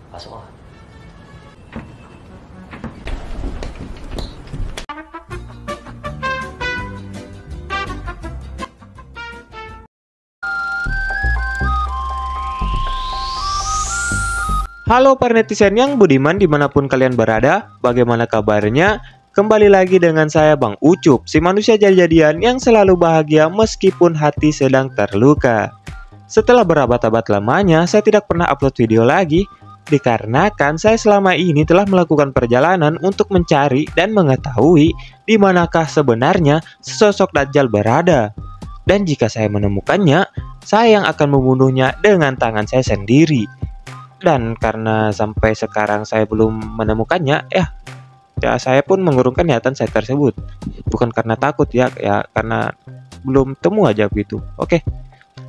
Masuk ah. Halo para netizen yang budiman dimanapun kalian berada, bagaimana kabarnya? Kembali lagi dengan saya Bang Ucup, si manusia jadi-jadian yang selalu bahagia meskipun hati sedang terluka. Setelah berabad-abad lamanya, saya tidak pernah upload video lagi, dikarenakan saya selama ini telah melakukan perjalanan untuk mencari dan mengetahui di manakah sebenarnya sosok Dajjal berada. Dan jika saya menemukannya, saya yang akan membunuhnya dengan tangan saya sendiri. Dan karena sampai sekarang saya belum menemukannya, ya saya pun mengurungkan niatan saya tersebut. Bukan karena takut ya karena belum temu aja gitu. Oke.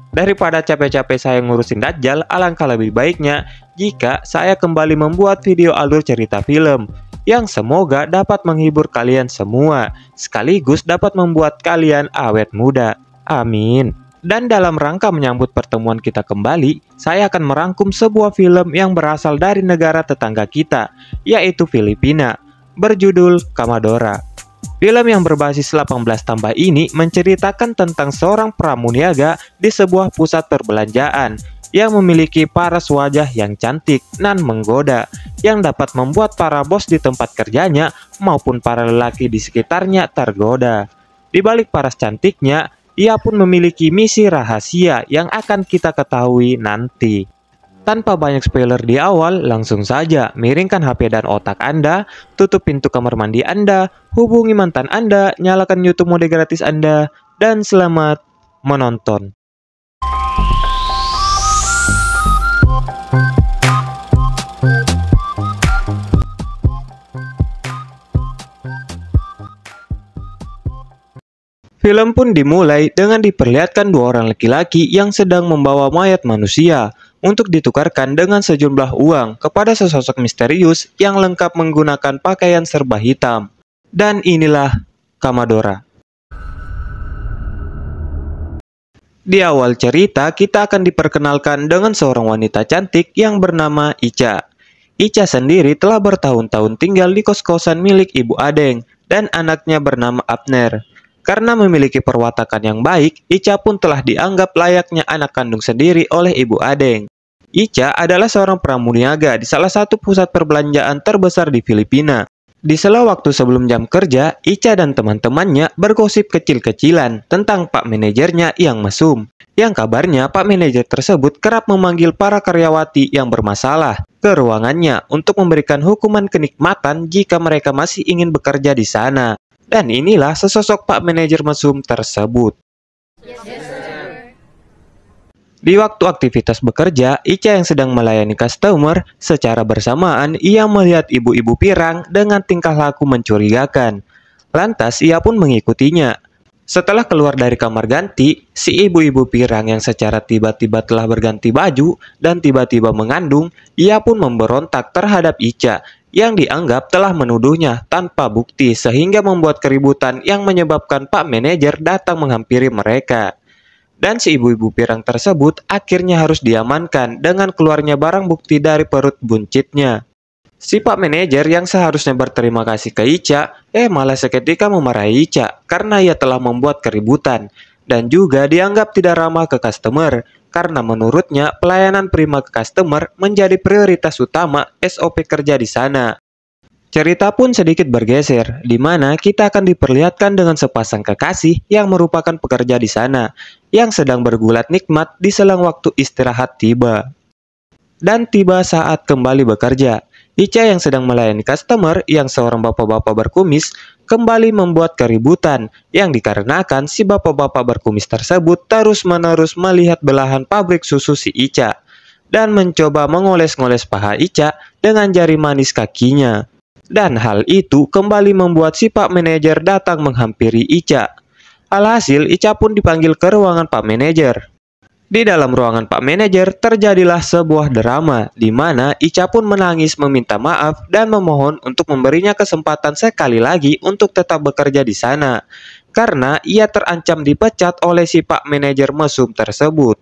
Daripada capek-capek saya ngurusin Dajjal, alangkah lebih baiknya jika saya kembali membuat video alur cerita film yang semoga dapat menghibur kalian semua, sekaligus dapat membuat kalian awet muda. Amin. Dan dalam rangka menyambut pertemuan kita kembali, saya akan merangkum sebuah film yang berasal dari negara tetangga kita, yaitu Filipina, berjudul Kamadora. Film yang berbasis 18 tambah ini menceritakan tentang seorang pramuniaga di sebuah pusat perbelanjaan yang memiliki paras wajah yang cantik dan menggoda, yang dapat membuat para bos di tempat kerjanya maupun para lelaki di sekitarnya tergoda. Di balik paras cantiknya, ia pun memiliki misi rahasia yang akan kita ketahui nanti. Tanpa banyak spoiler di awal, langsung saja miringkan HP dan otak Anda, tutup pintu kamar mandi Anda, hubungi mantan Anda, nyalakan YouTube mode gratis Anda, dan selamat menonton. Film pun dimulai dengan diperlihatkan dua orang laki-laki yang sedang membawa mayat manusia untuk ditukarkan dengan sejumlah uang kepada sesosok misterius yang lengkap menggunakan pakaian serba hitam. Dan inilah Kamadora. Di awal cerita, kita akan diperkenalkan dengan seorang wanita cantik yang bernama Ica. Ica sendiri telah bertahun-tahun tinggal di kos-kosan milik Ibu Adeng dan anaknya bernama Abner. Karena memiliki perwatakan yang baik, Ica pun telah dianggap layaknya anak kandung sendiri oleh Ibu Adeng. Ica adalah seorang pramuniaga di salah satu pusat perbelanjaan terbesar di Filipina. Di sela waktu sebelum jam kerja, Ica dan teman-temannya bergosip kecil-kecilan tentang Pak Manajernya yang mesum. Yang kabarnya Pak Manajer tersebut kerap memanggil para karyawati yang bermasalah ke ruangannya untuk memberikan hukuman kenikmatan jika mereka masih ingin bekerja di sana. Dan inilah sesosok Pak Manajer mesum tersebut. Di waktu aktivitas bekerja, Ica yang sedang melayani customer, secara bersamaan ia melihat ibu-ibu pirang dengan tingkah laku mencurigakan. Lantas ia pun mengikutinya. Setelah keluar dari kamar ganti, si ibu-ibu pirang yang secara tiba-tiba telah berganti baju dan tiba-tiba mengandung, ia pun memberontak terhadap Ica yang dianggap telah menuduhnya tanpa bukti sehingga membuat keributan yang menyebabkan Pak Manajer datang menghampiri mereka. Dan si ibu-ibu pirang tersebut akhirnya harus diamankan dengan keluarnya barang bukti dari perut buncitnya. Si Pak Manajer yang seharusnya berterima kasih ke Ica, malah seketika memarahi Ica karena ia telah membuat keributan dan juga dianggap tidak ramah ke customer. Karena menurutnya pelayanan prima ke customer menjadi prioritas utama SOP kerja di sana. Cerita pun sedikit bergeser, di mana kita akan diperlihatkan dengan sepasang kekasih yang merupakan pekerja di sana, yang sedang bergulat nikmat di selang waktu istirahat tiba. Dan tiba saat kembali bekerja, Ica yang sedang melayani customer yang seorang bapak-bapak berkumis kembali membuat keributan yang dikarenakan si bapak-bapak berkumis tersebut terus-menerus melihat belahan pabrik susu si Ica dan mencoba mengoles-ngoles paha Ica dengan jari manis kakinya. Dan hal itu kembali membuat si Pak Manajer datang menghampiri Ica. Alhasil Ica pun dipanggil ke ruangan Pak Manajer. Di dalam ruangan Pak Manajer terjadilah sebuah drama di mana Ica pun menangis meminta maaf dan memohon untuk memberinya kesempatan sekali lagi untuk tetap bekerja di sana karena ia terancam dipecat oleh si Pak Manajer mesum tersebut.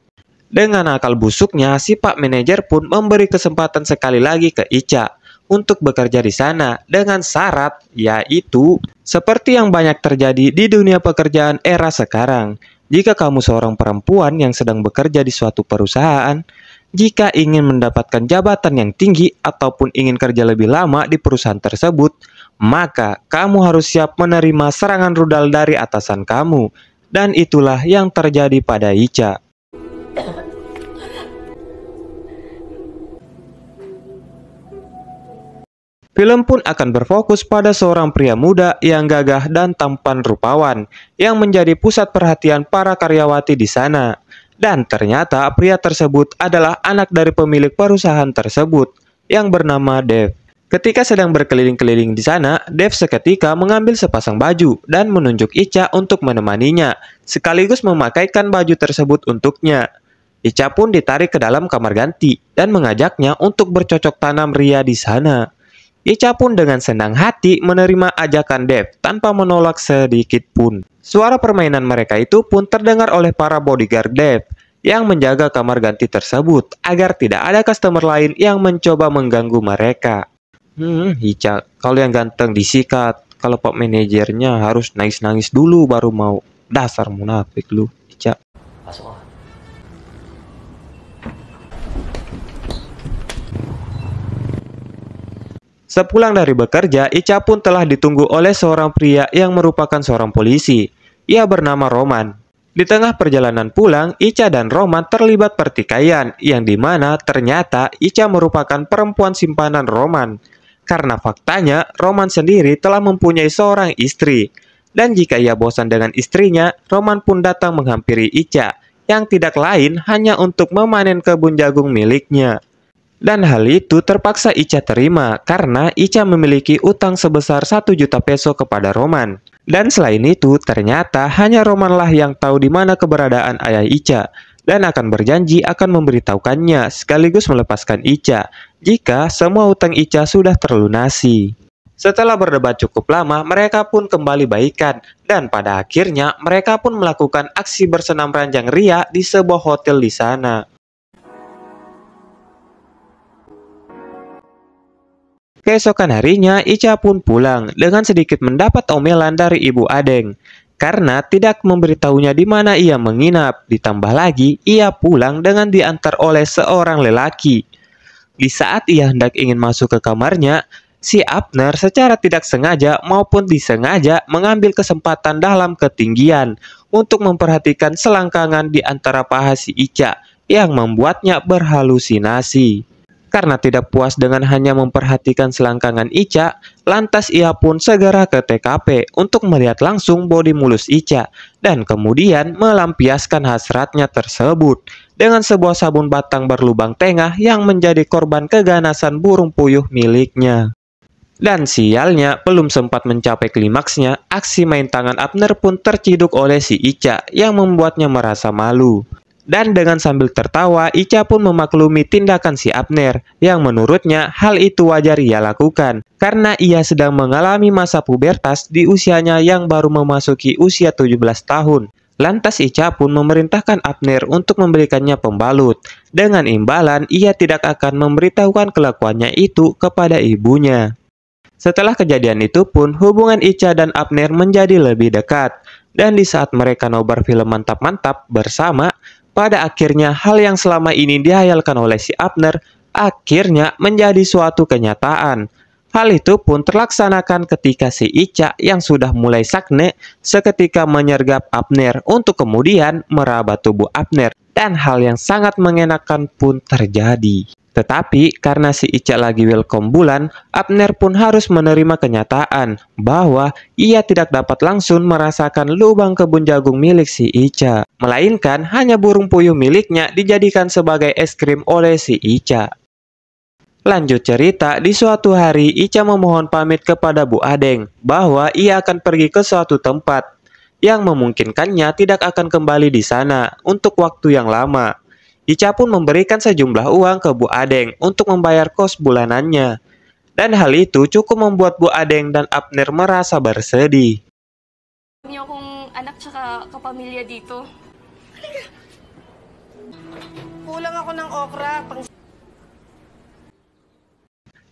Dengan akal busuknya, si Pak Manajer pun memberi kesempatan sekali lagi ke Ica untuk bekerja di sana dengan syarat yaitu seperti yang banyak terjadi di dunia pekerjaan era sekarang. Jika kamu seorang perempuan yang sedang bekerja di suatu perusahaan, jika ingin mendapatkan jabatan yang tinggi ataupun ingin kerja lebih lama di perusahaan tersebut, maka kamu harus siap menerima serangan rudal dari atasan kamu. Dan itulah yang terjadi pada Ica. Film pun akan berfokus pada seorang pria muda yang gagah dan tampan rupawan yang menjadi pusat perhatian para karyawati di sana. Dan ternyata pria tersebut adalah anak dari pemilik perusahaan tersebut yang bernama Dev. Ketika sedang berkeliling-keliling di sana, Dev seketika mengambil sepasang baju dan menunjuk Ica untuk menemaninya, sekaligus memakaikan baju tersebut untuknya. Ica pun ditarik ke dalam kamar ganti dan mengajaknya untuk bercocok tanam ria di sana. Ica pun dengan senang hati menerima ajakan Dev tanpa menolak sedikit pun. Suara permainan mereka itu pun terdengar oleh para bodyguard Dev yang menjaga kamar ganti tersebut agar tidak ada customer lain yang mencoba mengganggu mereka. Ica, kalau yang ganteng disikat, kalau Pak Manajernya harus nangis-nangis dulu baru mau. Dasar munafik lu, Ica. Masuk. Sepulang dari bekerja, Ica pun telah ditunggu oleh seorang pria yang merupakan seorang polisi. Ia bernama Roman. Di tengah perjalanan pulang, Ica dan Roman terlibat pertikaian, yang dimana ternyata Ica merupakan perempuan simpanan Roman. Karena faktanya, Roman sendiri telah mempunyai seorang istri. Dan jika ia bosan dengan istrinya, Roman pun datang menghampiri Ica, yang tidak lain hanya untuk memanen kebun jagung miliknya. Dan hal itu terpaksa Ica terima karena Ica memiliki utang sebesar 1 juta peso kepada Roman. Dan selain itu, ternyata hanya Romanlah yang tahu di mana keberadaan ayah Ica dan akan berjanji akan memberitahukannya sekaligus melepaskan Ica jika semua utang Ica sudah terlunasi. Setelah berdebat cukup lama, mereka pun kembali baikan dan pada akhirnya mereka pun melakukan aksi bersenam ranjang ria di sebuah hotel di sana. Keesokan harinya, Ica pun pulang dengan sedikit mendapat omelan dari Ibu Adeng karena tidak memberitahunya di mana ia menginap. Ditambah lagi, ia pulang dengan diantar oleh seorang lelaki. Di saat ia hendak ingin masuk ke kamarnya, si Abner secara tidak sengaja maupun disengaja mengambil kesempatan dalam ketinggian untuk memperhatikan selangkangan di antara paha si Ica yang membuatnya berhalusinasi. Karena tidak puas dengan hanya memperhatikan selangkangan Ica, lantas ia pun segera ke TKP untuk melihat langsung bodi mulus Ica dan kemudian melampiaskan hasratnya tersebut dengan sebuah sabun batang berlubang tengah yang menjadi korban keganasan burung puyuh miliknya. Dan sialnya, belum sempat mencapai klimaksnya, aksi main tangan Abner pun terciduk oleh si Ica yang membuatnya merasa malu. Dan dengan sambil tertawa, Ica pun memaklumi tindakan si Abner, yang menurutnya hal itu wajar ia lakukan, karena ia sedang mengalami masa pubertas di usianya yang baru memasuki usia 17 tahun. Lantas Ica pun memerintahkan Abner untuk memberikannya pembalut, dengan imbalan ia tidak akan memberitahukan kelakuannya itu kepada ibunya. Setelah kejadian itu pun, hubungan Ica dan Abner menjadi lebih dekat, dan di saat mereka nobar film mantap-mantap bersama, pada akhirnya hal yang selama ini dihayalkan oleh si Abner akhirnya menjadi suatu kenyataan. Hal itu pun terlaksanakan ketika si Ica yang sudah mulai sakne seketika menyergap Abner untuk kemudian meraba tubuh Abner. Dan hal yang sangat mengenakan pun terjadi. Tetapi karena si Ica lagi welcome bulan, Abner pun harus menerima kenyataan bahwa ia tidak dapat langsung merasakan lubang kebun jagung milik si Ica, melainkan hanya burung puyuh miliknya dijadikan sebagai es krim oleh si Ica. Lanjut cerita, di suatu hari Ica memohon pamit kepada Bu Adeng bahwa ia akan pergi ke suatu tempat yang memungkinkannya tidak akan kembali di sana untuk waktu yang lama. Ica pun memberikan sejumlah uang ke Bu Adeng untuk membayar kos bulanannya. Dan hal itu cukup membuat Bu Adeng dan Abner merasa bersedih. Niyo akong anak tsaka kapamilya dito. Kulang ako ng okra.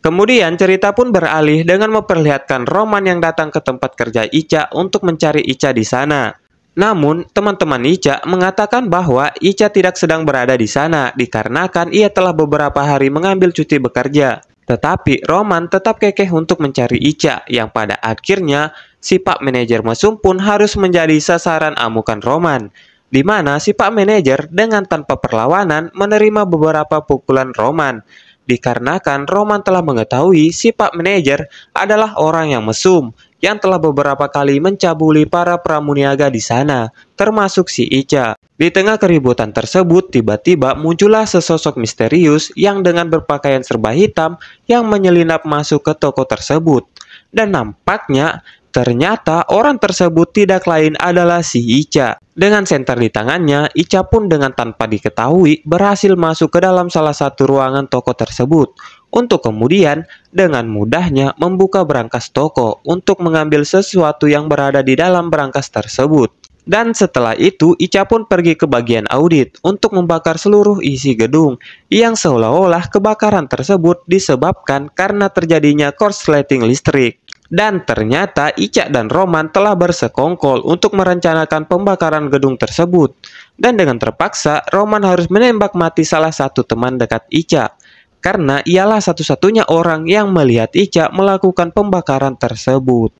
Kemudian cerita pun beralih dengan memperlihatkan Roman yang datang ke tempat kerja Ica untuk mencari Ica di sana. Namun, teman-teman Ica mengatakan bahwa Ica tidak sedang berada di sana dikarenakan ia telah beberapa hari mengambil cuti bekerja. Tetapi Roman tetap kekeh untuk mencari Ica yang pada akhirnya si Pak Manajer mesum pun harus menjadi sasaran amukan Roman. Di mana si Pak Manajer dengan tanpa perlawanan menerima beberapa pukulan Roman. Dikarenakan Roman telah mengetahui si Pak Manajer adalah orang yang mesum yang telah beberapa kali mencabuli para pramuniaga di sana, termasuk si Ica. Di tengah keributan tersebut, tiba-tiba muncullah sesosok misterius yang dengan berpakaian serba hitam yang menyelinap masuk ke toko tersebut. Dan nampaknya ternyata orang tersebut tidak lain adalah si Ica. Dengan senter di tangannya, Ica pun dengan tanpa diketahui berhasil masuk ke dalam salah satu ruangan toko tersebut untuk kemudian dengan mudahnya membuka brankas toko untuk mengambil sesuatu yang berada di dalam brankas tersebut. Dan setelah itu, Ica pun pergi ke bagian audit untuk membakar seluruh isi gedung yang seolah-olah kebakaran tersebut disebabkan karena terjadinya korsleting listrik. Dan ternyata Ica dan Roman telah bersekongkol untuk merencanakan pembakaran gedung tersebut. Dan dengan terpaksa, Roman harus menembak mati salah satu teman dekat Ica. Karena ialah satu-satunya orang yang melihat Ica melakukan pembakaran tersebut.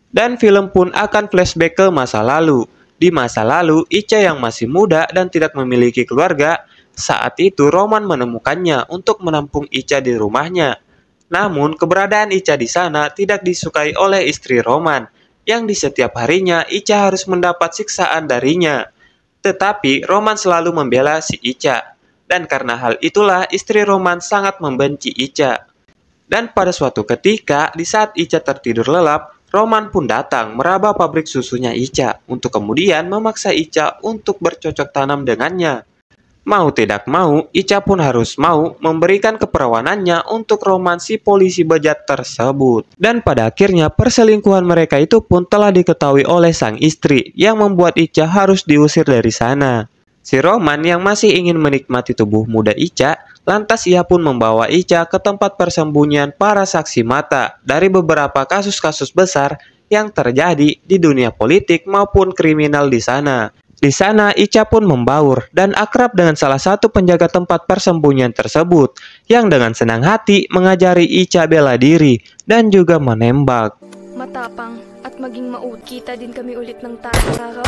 Dan film pun akan flashback ke masa lalu. Di masa lalu, Ica yang masih muda dan tidak memiliki keluarga, saat itu Roman menemukannya untuk menampung Ica di rumahnya. Namun, keberadaan Ica di sana tidak disukai oleh istri Roman, yang di setiap harinya Ica harus mendapat siksaan darinya. Tetapi, Roman selalu membela si Ica, dan karena hal itulah istri Roman sangat membenci Ica. Dan pada suatu ketika, di saat Ica tertidur lelap, Roman pun datang meraba pabrik susunya Ica untuk kemudian memaksa Ica untuk bercocok tanam dengannya. Mau tidak mau, Ica pun harus mau memberikan keperawanannya untuk Roman si polisi bejat tersebut. Dan pada akhirnya perselingkuhan mereka itu pun telah diketahui oleh sang istri yang membuat Ica harus diusir dari sana. Si Roman yang masih ingin menikmati tubuh muda Ica, lantas ia pun membawa Ica ke tempat persembunyian para saksi mata dari beberapa kasus-kasus besar yang terjadi di dunia politik maupun kriminal di sana. Di sana Ica pun membaur dan akrab dengan salah satu penjaga tempat persembunyian tersebut yang dengan senang hati mengajari Ica bela diri dan juga menembak. Matapang at maging kita din kami ulit ng araw.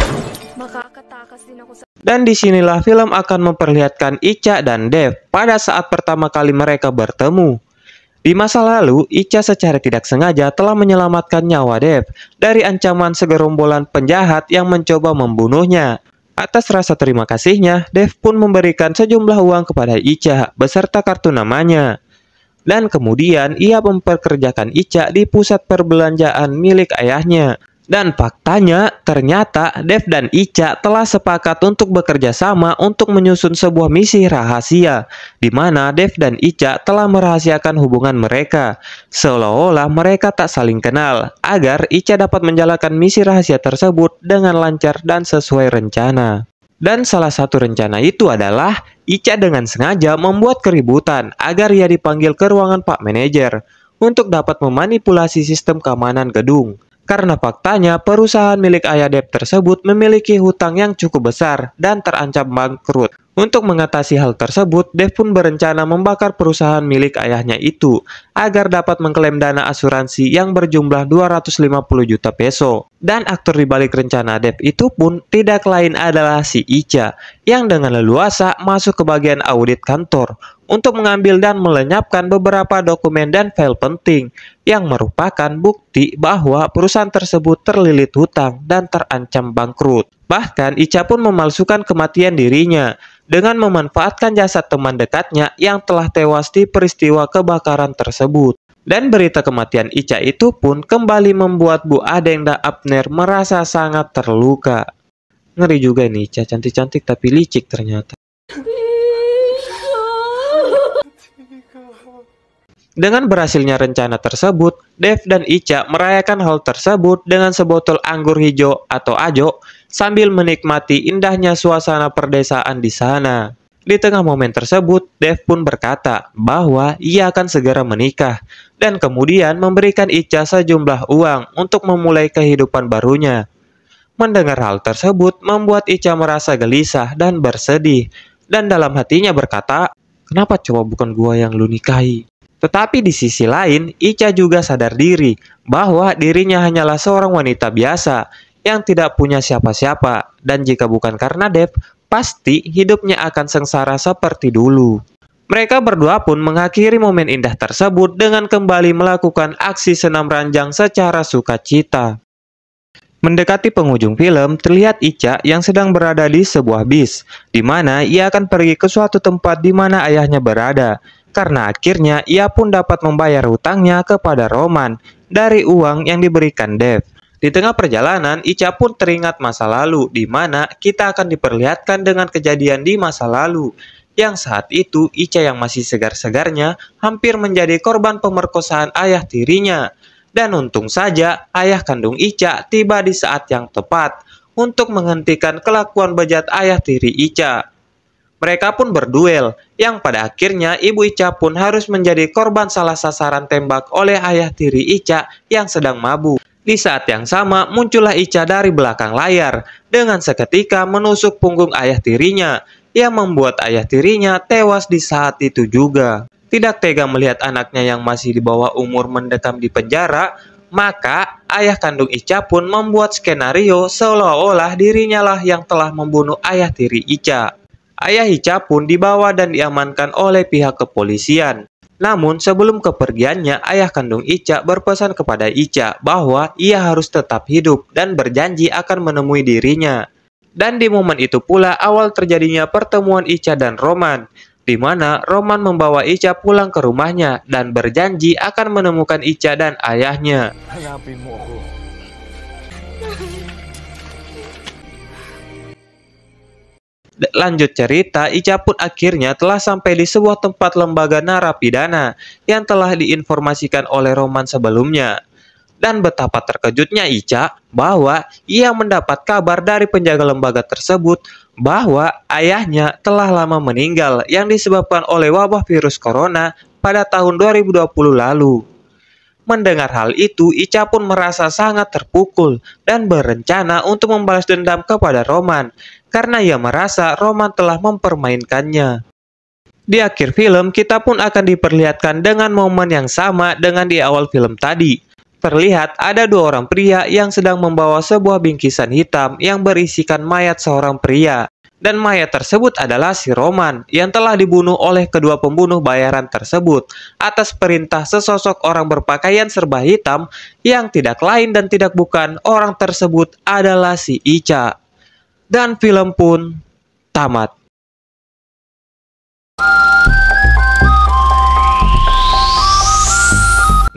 Makakatakas din ako sa... Dan disinilah film akan memperlihatkan Ica dan Dev pada saat pertama kali mereka bertemu. Di masa lalu, Ica secara tidak sengaja telah menyelamatkan nyawa Dev dari ancaman segerombolan penjahat yang mencoba membunuhnya. Atas rasa terima kasihnya, Dev pun memberikan sejumlah uang kepada Ica beserta kartu namanya. Dan kemudian ia memperkerjakan Ica di pusat perbelanjaan milik ayahnya. Dan faktanya, ternyata Dev dan Ica telah sepakat untuk bekerja sama untuk menyusun sebuah misi rahasia, di mana Dev dan Ica telah merahasiakan hubungan mereka, seolah-olah mereka tak saling kenal, agar Ica dapat menjalankan misi rahasia tersebut dengan lancar dan sesuai rencana. Dan salah satu rencana itu adalah Ica dengan sengaja membuat keributan agar ia dipanggil ke ruangan Pak Manajer untuk dapat memanipulasi sistem keamanan gedung. Karena faktanya perusahaan milik ayah Dev tersebut memiliki hutang yang cukup besar dan terancam bangkrut. Untuk mengatasi hal tersebut, Dev pun berencana membakar perusahaan milik ayahnya itu agar dapat mengklaim dana asuransi yang berjumlah 250 juta peso. Dan aktor di balik rencana Dev itu pun tidak lain adalah si Ica yang dengan leluasa masuk ke bagian audit kantor untuk mengambil dan melenyapkan beberapa dokumen dan file penting yang merupakan bukti bahwa perusahaan tersebut terlilit hutang dan terancam bangkrut. Bahkan Ica pun memalsukan kematian dirinya dengan memanfaatkan jasad teman dekatnya yang telah tewas di peristiwa kebakaran tersebut. Dan berita kematian Ica itu pun kembali membuat Bu Adengda Abner merasa sangat terluka. Ngeri juga ini Ica, cantik-cantik tapi licik ternyata. Dengan berhasilnya rencana tersebut, Dev dan Ica merayakan hal tersebut dengan sebotol anggur hijau atau ajo sambil menikmati indahnya suasana perdesaan di sana. Di tengah momen tersebut, Dev pun berkata bahwa ia akan segera menikah dan kemudian memberikan Ica sejumlah uang untuk memulai kehidupan barunya. Mendengar hal tersebut membuat Ica merasa gelisah dan bersedih dan dalam hatinya berkata, "Kenapa coba bukan gua yang lu nikahi?" Tetapi di sisi lain, Ica juga sadar diri bahwa dirinya hanyalah seorang wanita biasa yang tidak punya siapa-siapa, dan jika bukan karena Dev, pasti hidupnya akan sengsara seperti dulu. Mereka berdua pun mengakhiri momen indah tersebut dengan kembali melakukan aksi senam ranjang secara sukacita. Mendekati penghujung film, terlihat Ica yang sedang berada di sebuah bis, di mana ia akan pergi ke suatu tempat di mana ayahnya berada. Karena akhirnya ia pun dapat membayar hutangnya kepada Roman dari uang yang diberikan Dev. Di tengah perjalanan, Ica pun teringat masa lalu, di mana kita akan diperlihatkan dengan kejadian di masa lalu. Yang saat itu, Ica yang masih segar-segarnya hampir menjadi korban pemerkosaan ayah tirinya. Dan untung saja, ayah kandung Ica tiba di saat yang tepat untuk menghentikan kelakuan bejat ayah tiri Ica. Mereka pun berduel, yang pada akhirnya ibu Ica pun harus menjadi korban salah sasaran tembak oleh ayah tiri Ica yang sedang mabuk. Di saat yang sama, muncullah Ica dari belakang layar, dengan seketika menusuk punggung ayah tirinya, yang membuat ayah tirinya tewas di saat itu juga. Tidak tega melihat anaknya yang masih di bawah umur mendekam di penjara, maka ayah kandung Ica pun membuat skenario seolah-olah dirinya lah yang telah membunuh ayah tiri Ica. Ayah Ica pun dibawa dan diamankan oleh pihak kepolisian. Namun sebelum kepergiannya, ayah kandung Ica berpesan kepada Ica bahwa ia harus tetap hidup dan berjanji akan menemui dirinya. Dan di momen itu pula awal terjadinya pertemuan Ica dan Roman, di mana Roman membawa Ica pulang ke rumahnya dan berjanji akan menemukan Ica dan ayahnya. Hanapin mo ako. Lanjut cerita, Ica pun akhirnya telah sampai di sebuah tempat lembaga narapidana yang telah diinformasikan oleh Roman sebelumnya. Dan betapa terkejutnya Ica bahwa ia mendapat kabar dari penjaga lembaga tersebut bahwa ayahnya telah lama meninggal yang disebabkan oleh wabah virus corona pada tahun 2020 lalu. Mendengar hal itu, Ica pun merasa sangat terpukul dan berencana untuk membalas dendam kepada Roman karena ia merasa Roman telah mempermainkannya. Di akhir film, kita pun akan diperlihatkan dengan momen yang sama dengan di awal film tadi. Terlihat ada dua orang pria yang sedang membawa sebuah bingkisan hitam yang berisikan mayat seorang pria. Dan mayat tersebut adalah si Roman yang telah dibunuh oleh kedua pembunuh bayaran tersebut atas perintah sesosok orang berpakaian serba hitam yang tidak lain dan tidak bukan orang tersebut adalah si Ica. Dan film pun tamat.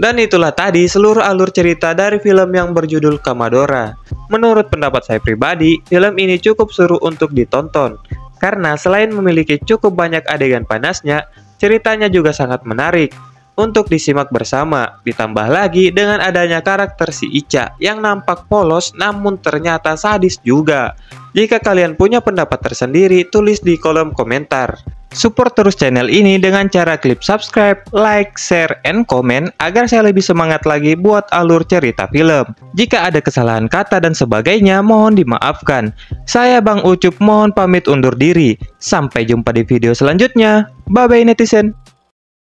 Dan itulah tadi seluruh alur cerita dari film yang berjudul Kamadora. Menurut pendapat saya pribadi, film ini cukup seru untuk ditonton. Karena selain memiliki cukup banyak adegan panasnya, ceritanya juga sangat menarik untuk disimak bersama. Ditambah lagi dengan adanya karakter si Ica yang nampak polos namun ternyata sadis juga. Jika kalian punya pendapat tersendiri, tulis di kolom komentar. Support terus channel ini dengan cara klik subscribe, like, share, and comment agar saya lebih semangat lagi buat alur cerita film. Jika ada kesalahan kata dan sebagainya, mohon dimaafkan. Saya Bang Ucup mohon pamit undur diri. Sampai jumpa di video selanjutnya. Bye-bye netizen.